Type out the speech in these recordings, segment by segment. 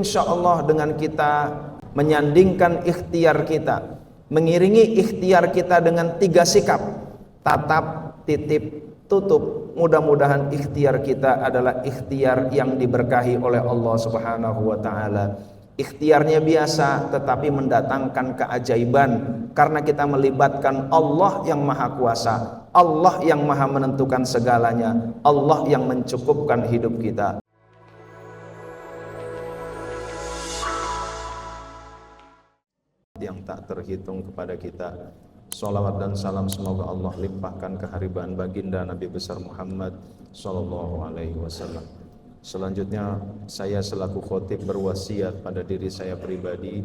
insya Allah dengan kita menyandingkan ikhtiar kita, mengiringi ikhtiar kita dengan 3 sikap, tatap, titip, tutup, mudah-mudahan ikhtiar kita adalah ikhtiar yang diberkahi oleh Allah Subhanahu wa taala. Ikhtiarnya biasa tetapi mendatangkan keajaiban karena kita melibatkan Allah yang maha kuasa, Allah yang maha menentukan segalanya, Allah yang mencukupkan hidup kita. Yang tak terhitung kepada kita. Salawat dan salam semoga Allah limpahkan keharibaan baginda Nabi besar Muhammad sallallahu alaihi wasallam. Selanjutnya saya selaku khotib berwasiat pada diri saya pribadi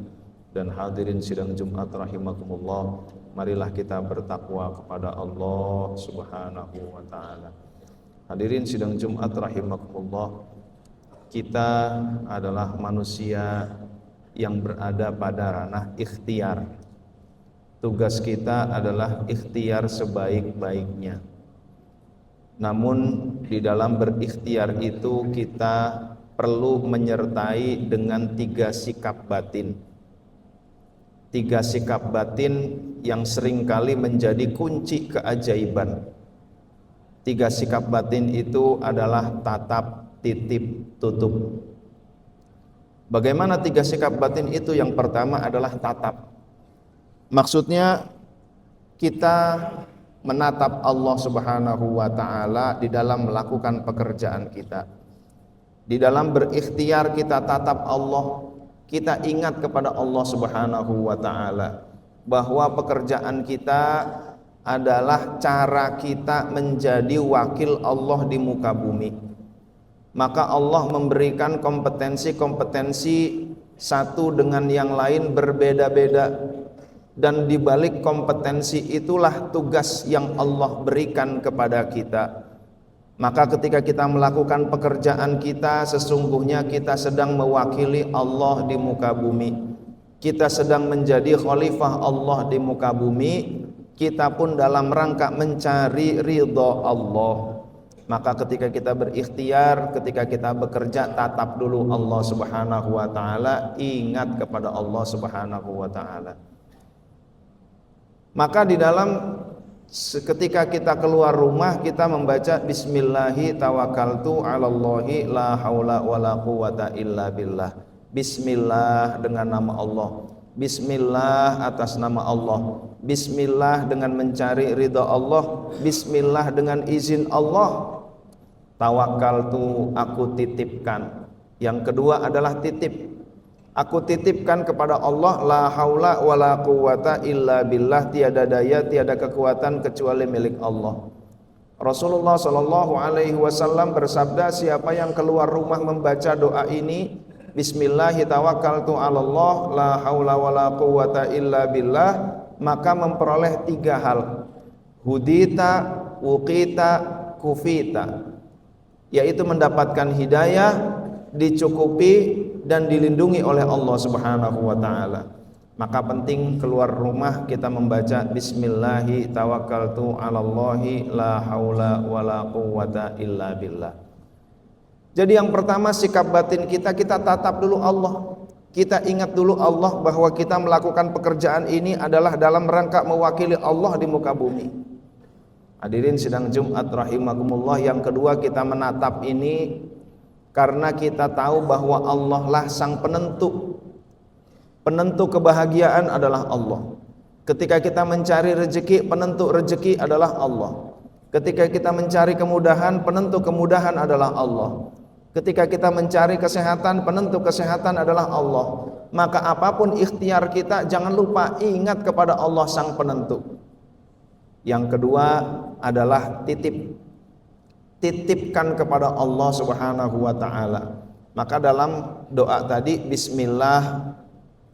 dan hadirin sidang Jumat rahimakumullah, marilah kita bertakwa kepada Allah Subhanahu wa taala. Hadirin sidang Jumat rahimakumullah, kita adalah manusia yang berada pada ranah ikhtiar. Tugas kita adalah ikhtiar sebaik-baiknya. Namun di dalam berikhtiar itu kita perlu menyertai dengan 3 sikap batin. 3 sikap batin yang seringkali menjadi kunci keajaiban. 3 sikap batin itu adalah tatap, titip, tutup. Bagaimana 3 sikap batin itu? Yang pertama adalah tatap. Maksudnya kita menatap Allah Subhanahu wa taala di dalam melakukan pekerjaan kita. Di dalam berikhtiar kita tatap Allah, kita ingat kepada Allah Subhanahu wa taala bahwa pekerjaan kita adalah cara kita menjadi wakil Allah di muka bumi. Maka Allah memberikan kompetensi-kompetensi satu dengan yang lain berbeda-beda, dan di balik kompetensi itulah tugas yang Allah berikan kepada kita. Maka ketika kita melakukan pekerjaan kita, sesungguhnya kita sedang mewakili Allah di muka bumi. Kita sedang menjadi khalifah Allah di muka bumi. Kita pun dalam rangka mencari ridha Allah. Maka ketika kita berikhtiar, ketika kita bekerja, tatap dulu Allah Subhanahu wa taala, ingat kepada Allah Subhanahu wa taala. Maka di dalam ketika kita keluar rumah, kita membaca bismillahi tawakkaltu 'alallahi la haula wala quwata illa billah. Bismillah dengan nama Allah. Bismillah atas nama Allah. Bismillah dengan mencari ridha Allah. Bismillah dengan izin Allah. Tawakkaltu, aku titipkan. Yang kedua adalah titip. Aku titipkan kepada Allah, la haula wala quwata illa billah, tiada daya, tiada kekuatan kecuali milik Allah. Rasulullah sallallahu alaihi wasallam bersabda, siapa yang keluar rumah membaca doa ini, bismillahi tawakkaltu 'alallah la haula wala quwata illa billah, maka memperoleh 3 hal. Hudita, wuqita, kufita. Yaitu mendapatkan hidayah, dicukupi dan dilindungi oleh Allah Subhanahu wa taala. Maka penting keluar rumah kita membaca bismillahi tawakkaltu 'alallahi la haula wala quwata illa billah. Jadi yang pertama sikap batin kita tatap dulu Allah. Kita ingat dulu Allah bahwa kita melakukan pekerjaan ini adalah dalam rangka mewakili Allah di muka bumi. Hadirin sidang Jumat rahimakumullah, yang kedua kita menatap ini karena kita tahu bahwa Allah lah sang penentu. Penentu kebahagiaan adalah Allah. Ketika kita mencari rezeki, penentu rezeki adalah Allah. Ketika kita mencari kemudahan, penentu kemudahan adalah Allah. Ketika kita mencari kesehatan, penentu kesehatan adalah Allah. Maka apapun ikhtiar kita, jangan lupa ingat kepada Allah sang penentu. Yang kedua adalah titip. Titipkan kepada Allah Subhanahu wa taala. Maka dalam doa tadi bismillah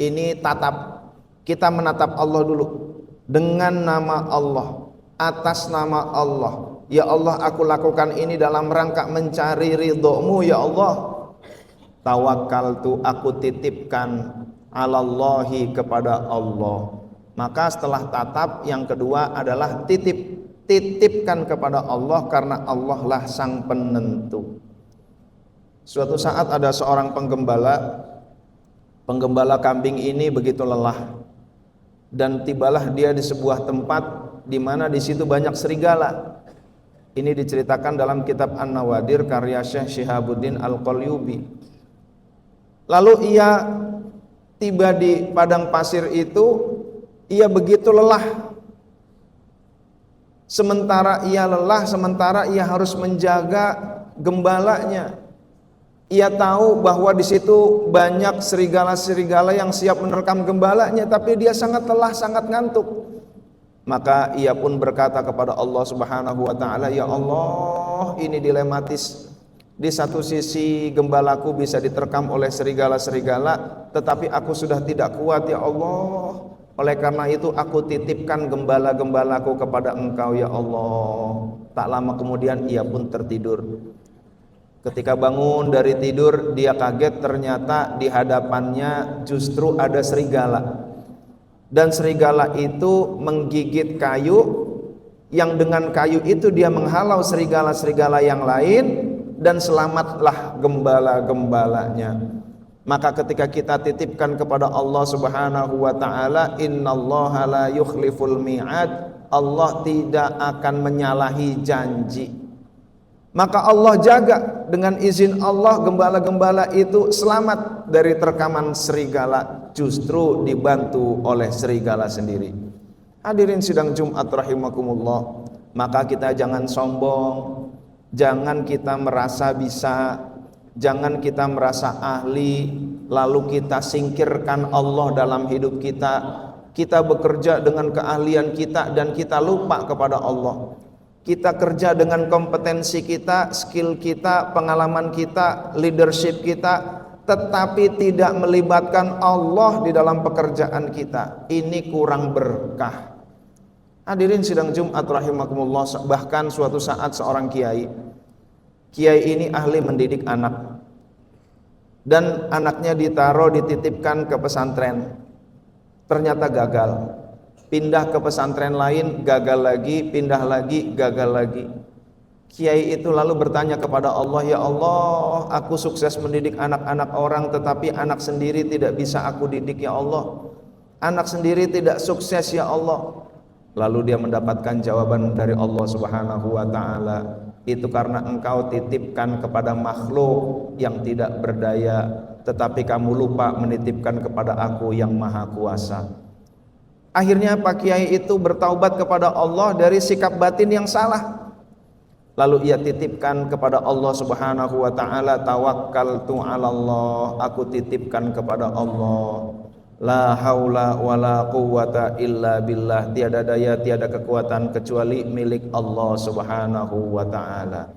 ini tatap. Kita menatap Allah dulu dengan nama Allah, atas nama Allah. Ya Allah, aku lakukan ini dalam rangka mencari ridho-Mu ya Allah. Tawakkaltu, aku titipkan 'alallahi kepada Allah. Maka setelah tatap, yang kedua adalah titip. Titipkan kepada Allah karena Allah lah sang penentu. Suatu saat ada seorang penggembala Penggembala kambing ini begitu lelah dan tibalah dia di sebuah tempat di mana di situ banyak serigala. Ini diceritakan dalam kitab An-Nawadir karya Syekh Syihabuddin Al-Qalyubi. Lalu ia tiba di padang pasir itu, ia begitu lelah. Sementara ia lelah, sementara ia harus menjaga gembalanya. Ia tahu bahwa di situ banyak serigala-serigala yang siap menerkam gembalanya, tapi dia sangat lelah, sangat ngantuk. Maka ia pun berkata kepada Allah Subhanahu wa taala, "Ya Allah, ini dilematis. Di satu sisi gembalaku bisa diterkam oleh serigala-serigala, tetapi aku sudah tidak kuat ya Allah. Oleh karena itu aku titipkan gembala-gembalaku kepada Engkau ya Allah." Tak lama kemudian ia pun tertidur. Ketika bangun dari tidur, dia kaget ternyata di hadapannya justru ada serigala. Dan serigala itu menggigit kayu, yang dengan kayu itu dia menghalau serigala-serigala yang lain, dan selamatlah gembala-gembalanya. Maka ketika kita titipkan kepada Allah Subhanahu wa taala, innallaha la yukhliful mi'ad, Allah tidak akan menyalahi janji. Maka Allah jaga, dengan izin Allah gembala-gembala itu selamat dari terkaman serigala, justru dibantu oleh serigala sendiri. Hadirin sidang Jumat rahimakumullah, maka kita jangan sombong, jangan kita merasa bisa, jangan kita merasa ahli lalu kita singkirkan Allah dalam hidup kita. Kita bekerja dengan keahlian kita dan kita lupa kepada Allah. Kita kerja dengan kompetensi kita, skill kita, pengalaman kita, leadership kita, tetapi tidak melibatkan Allah di dalam pekerjaan kita. Ini kurang berkah. Hadirin sidang Jumat rahimakumullah, bahkan suatu saat seorang kiai ini ahli mendidik anak, dan anaknya dititipkan ke pesantren, ternyata gagal. Pindah ke pesantren lain, gagal lagi, pindah lagi, gagal lagi. Kiai itu lalu bertanya kepada Allah, "Ya Allah, aku sukses mendidik anak-anak orang, tetapi anak sendiri tidak bisa aku didik ya Allah. Anak sendiri tidak sukses ya Allah." Lalu dia mendapatkan jawaban dari Allah Subhanahu wa taala, "Itu karena engkau titipkan kepada makhluk yang tidak berdaya, tetapi kamu lupa menitipkan kepada aku yang maha kuasa." Akhirnya Pak Kiai itu bertaubat kepada Allah dari sikap batin yang salah. Lalu ia titipkan kepada Allah Subhanahu wa taala, "Tawakkaltu 'alallah," aku titipkan kepada Allah. La haula wala quwwata illa billah, tiada daya, tiada kekuatan kecuali milik Allah Subhanahu wa taala.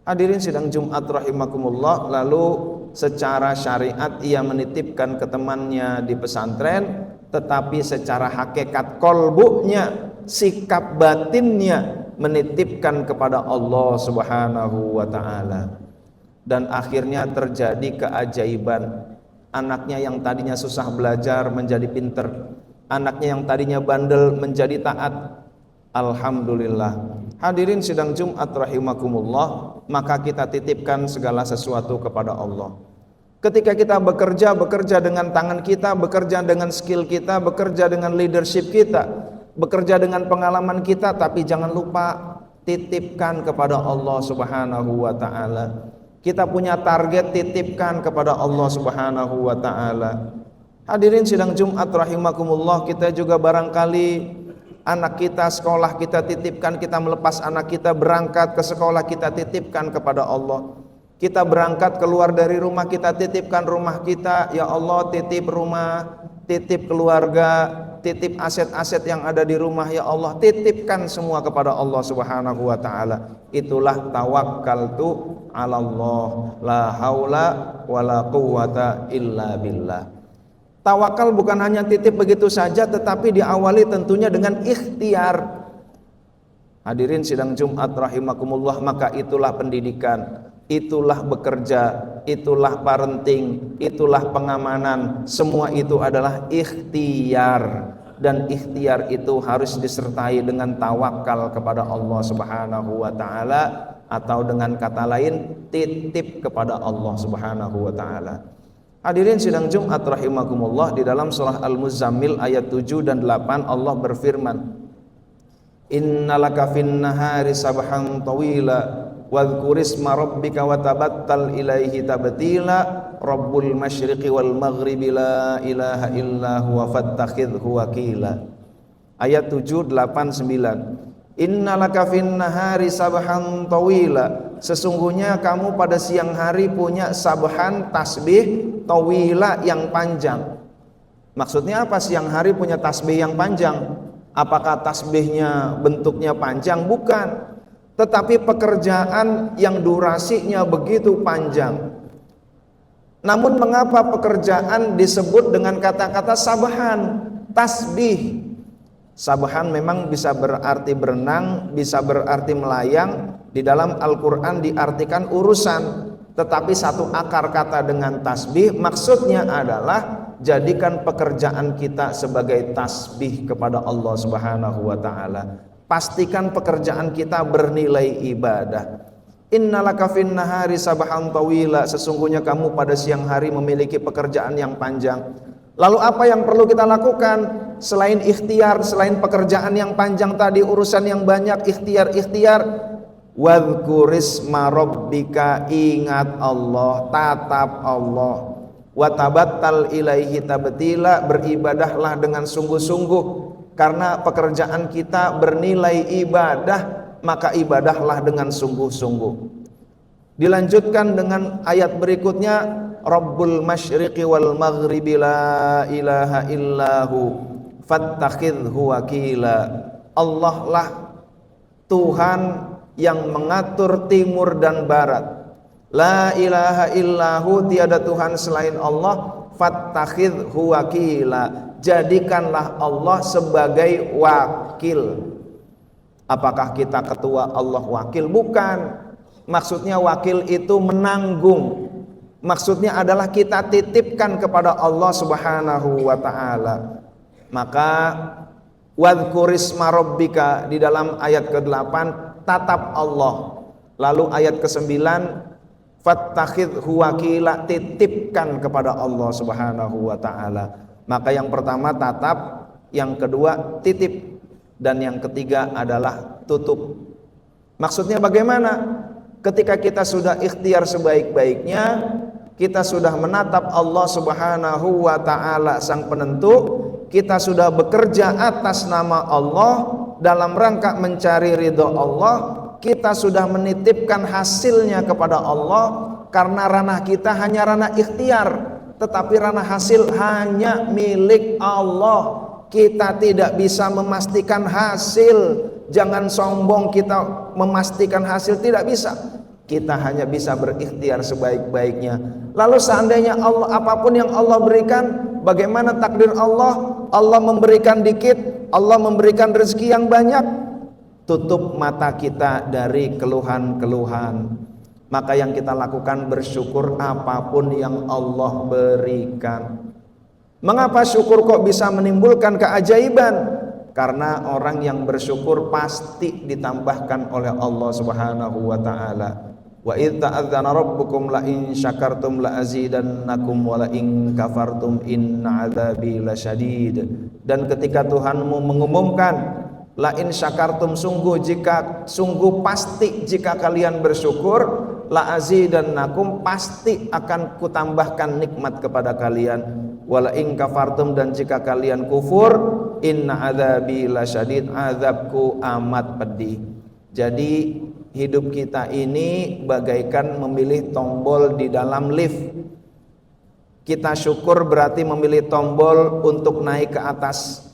Hadirin sidang Jumat rahimakumullah, lalu secara syariat ia menitipkan ke temannya di pesantren, tetapi secara hakikat kolbunya, sikap batinnya menitipkan kepada Allah Subhanahu wa taala. Dan akhirnya terjadi keajaiban. Anaknya yang tadinya susah belajar menjadi pinter, anaknya yang tadinya bandel menjadi taat. Alhamdulillah. Hadirin sidang Jumat rahimakumullah, maka kita titipkan segala sesuatu kepada Allah. Ketika kita bekerja dengan tangan kita, bekerja dengan skill kita, bekerja dengan leadership kita, bekerja dengan pengalaman kita, tapi jangan lupa titipkan kepada Allah Subhanahu wa taala. Kita punya target, titipkan kepada Allah Subhanahu wa taala. Hadirin sidang Jumat rahimakumullah, kita juga barangkali anak kita sekolah kita titipkan, kita melepas anak kita berangkat ke sekolah, kita titipkan kepada Allah. Kita berangkat keluar dari rumah, kita titipkan rumah kita, ya Allah, titip rumah, titip keluarga, titip aset-aset yang ada di rumah, ya Allah, titipkan semua kepada Allah Subhanahu wa taala. Itulah tawakkaltu 'alallah, la haula wala quwwata illa billah. Tawakal bukan hanya titip begitu saja, tetapi diawali tentunya dengan ikhtiar. Hadirin sidang Jumat rahimakumullah, maka itulah pendidikan, itulah bekerja, itulah parenting, itulah pengamanan, semua itu adalah ikhtiar. Dan ikhtiar itu harus disertai dengan tawakal kepada Allah Subhanahu wa taala, atau dengan kata lain titip kepada Allah Subhanahu wa taala. Hadirin sidang Jumat rahimakumullah, di dalam surah Al-Muzammil ayat 7 dan 8 Allah berfirman, Innalaka fin nahari sabhan tawila wadhkur isma rabbika watabattal ilaihi tabtila rabbul masyriqi wal maghribi la ilaha illa huwa fattakhidhu wakila. Ayat 7, 8, 9. Innalaka fin nahari sabhan tawila, sesungguhnya kamu pada siang hari punya sabhan tasbih tawila yang panjang. Maksudnya apa siang hari punya tasbih yang panjang? Apakah tasbihnya bentuknya panjang? Bukan. Tetapi pekerjaan yang durasinya begitu panjang. Namun mengapa pekerjaan disebut dengan kata-kata sabhan, tasbih? Sabhan memang bisa berarti berenang, bisa berarti melayang. Di dalam Al-Quran diartikan urusan. Tetapi satu akar kata dengan tasbih maksudnya adalah jadikan pekerjaan kita sebagai tasbih kepada Allah Subhanahu wa taala. Pastikan pekerjaan kita bernilai ibadah. Innalaka fin nahari sabhan tawila, sesungguhnya kamu pada siang hari memiliki pekerjaan yang panjang. Lalu apa yang perlu kita lakukan selain ikhtiar, selain pekerjaan yang panjang tadi, urusan yang banyak, ikhtiar? Wadhkur isma rabbika, ingat Allah, tatap Allah. Watabattal ilaihi tabtila, beribadahlah dengan sungguh-sungguh. Karena pekerjaan kita bernilai ibadah, maka ibadahlah dengan sungguh-sungguh. Dilanjutkan dengan ayat berikutnya, Rabbul masyriqi wal maghribi la ilaha illahu fattakhidhu wakila. Allah lah Tuhan yang mengatur timur dan barat. La ilaha illahu, tiada Tuhan selain Allah. Fattakhidhu wakila, jadikanlah Allah sebagai wakil. Apakah kita ketua Allah wakil? Bukan. Maksudnya wakil itu menanggung. Maksudnya adalah kita titipkan kepada Allah Subhanahu wa ta'ala. Maka wadhkur isma rabbika, di dalam ayat ke-8 tatap Allah. Lalu ayat ke-9 fattakhidhu wakila, titipkan kepada Allah Subhanahu wa taala. Maka yang pertama tatap, yang kedua titip, dan yang ketiga adalah tutup. Maksudnya bagaimana? Ketika kita sudah ikhtiar sebaik-baiknya, kita sudah menatap Allah Subhanahu wa taala sang penentu, kita sudah bekerja atas nama Allah dalam rangka mencari ridho Allah, kita sudah menitipkan hasilnya kepada Allah. Karena ranah kita hanya ranah ikhtiar, tetapi ranah hasil hanya milik Allah. Kita tidak bisa memastikan hasil. Jangan sombong kita memastikan hasil, tidak bisa. Kita hanya bisa berikhtiar sebaik-baiknya. Lalu seandainya Allah, apapun yang Allah berikan, bagaimana takdir Allah? Allah memberikan dikit, Allah memberikan rezeki yang banyak. Tutup mata kita dari keluhan-keluhan. Maka yang kita lakukan bersyukur apapun yang Allah berikan. Mengapa syukur kok bisa menimbulkan keajaiban? Karena orang yang bersyukur pasti ditambahkan oleh Allah Subhanahu wa taala. Wa idz ta'adzana rabbukum la in syakartum la azidannakum wa la in kafartum inna 'adzabi lasyadid. Dan ketika Tuhanmu mengumumkan la in syakartum, sungguh pasti jika kalian bersyukur, la azidannakum, pasti akan kutambahkan nikmat kepada kalian, wala in kafartum, dan jika kalian kufur, inna adzabi lasyadid, azabku amat pedih. Jadi hidup kita ini bagaikan memilih tombol di dalam lift. Kita syukur berarti memilih tombol untuk naik ke atas.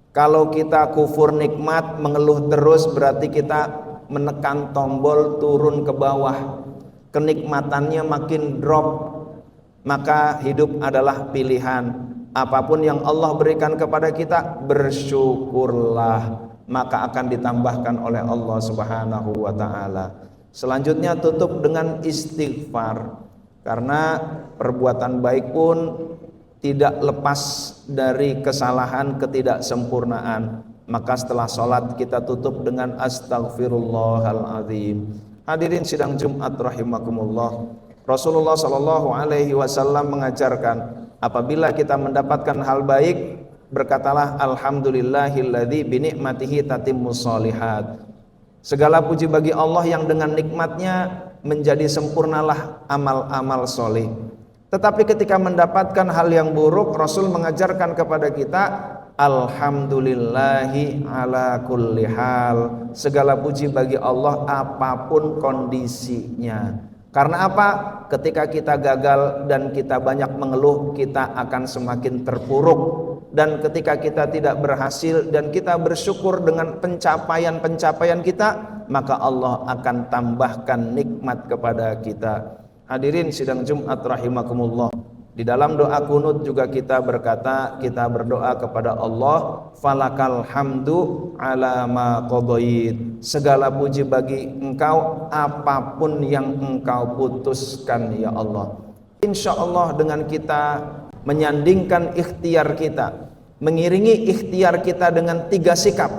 Kalau kita kufur nikmat, mengeluh terus, berarti kita menekan tombol turun ke bawah. Kenikmatannya makin drop. Maka hidup adalah pilihan. Apapun yang Allah berikan kepada kita, bersyukurlah, maka akan ditambahkan oleh Allah Subhanahu wa taala. Selanjutnya tutup dengan istighfar. Karena perbuatan baik pun tidak lepas dari kesalahan, ketidaksempurnaan. Maka setelah sholat kita tutup dengan astaghfirullahaladzim. Hadirin sidang Jumat rahimakumullah. Rasulullah Shallallahu Alaihi Wasallam mengajarkan, apabila kita mendapatkan hal baik, berkatalah alhamdulillahilladzi binikmatihi tatimmus sholihat. Segala puji bagi Allah yang dengan nikmatnya menjadi sempurnalah amal-amal soleh. Tetapi ketika mendapatkan hal yang buruk, Rasul mengajarkan kepada kita, alhamdulillahi ala kulli hal. Segala puji bagi Allah apapun kondisinya. Karena apa? Ketika kita gagal dan kita banyak mengeluh, kita akan semakin terpuruk. Dan ketika kita tidak berhasil dan kita bersyukur dengan pencapaian-pencapaian kita, maka Allah akan tambahkan nikmat kepada kita. Hadirin sidang Jumat rahimakumullah. Di dalam doa kunut juga kita berkata, kita berdoa kepada Allah, falakal hamdu ala ma qadait. Segala puji bagi Engkau apapun yang Engkau putuskan ya Allah. Insya Allah dengan kita menyandingkan ikhtiar kita, mengiringi ikhtiar kita dengan 3 sikap,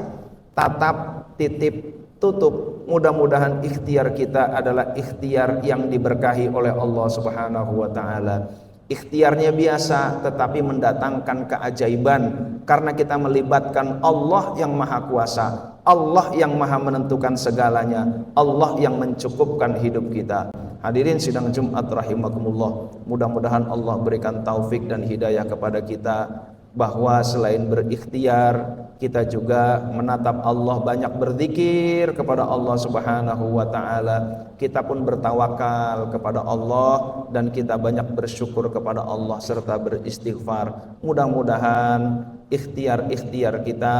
tatap, titip, tutup. Mudah-mudahan ikhtiar kita adalah ikhtiar yang diberkahi oleh Allah Subhanahu wa taala. Ikhtiarnya biasa tetapi mendatangkan keajaiban karena kita melibatkan Allah yang maha kuasa, Allah yang maha menentukan segalanya, Allah yang mencukupkan hidup kita. Hadirin sidang Jumat rahimakumullah, mudah-mudahan Allah berikan taufik dan hidayah kepada kita, bahwa selain berikhtiar kita juga menatap Allah, banyak berzikir kepada Allah Subhanahu wa taala. Kita pun bertawakal kepada Allah dan kita banyak bersyukur kepada Allah serta beristighfar. Mudah-mudahan ikhtiar-ikhtiar kita,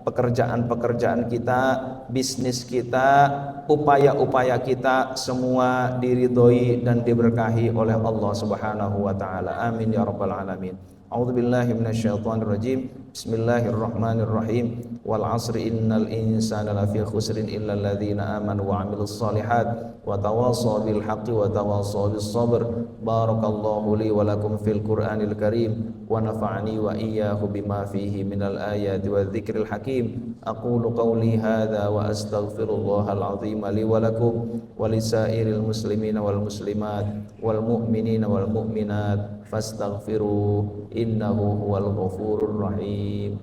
pekerjaan-pekerjaan kita, bisnis kita, upaya-upaya kita semua diridhoi dan diberkahi oleh Allah Subhanahu wa taala. Amin ya rabbal alamin. A'udzubillahi minasyaitonirrajim. Bismillahirrahmanirrahim. Wal 'asri innal insana lafi khusrin illal ladzina amanu wa 'amilus shalihat wa tawassaw bil haqqi wa tawassaw bis sabr. Barakallahu li wa lakum fil Qur'anil Karim wa nafa'ani wa iyyahu bima fihi minal ayati wadh-dhikril hakim. Aqulu qawli hadza wa astaghfirullahal 'azim li wa lakum wa lisairil muslimina wal muslimat wal mu'minina wal mu'minat fastaghfiruh innahu huwal ghafurur rahim.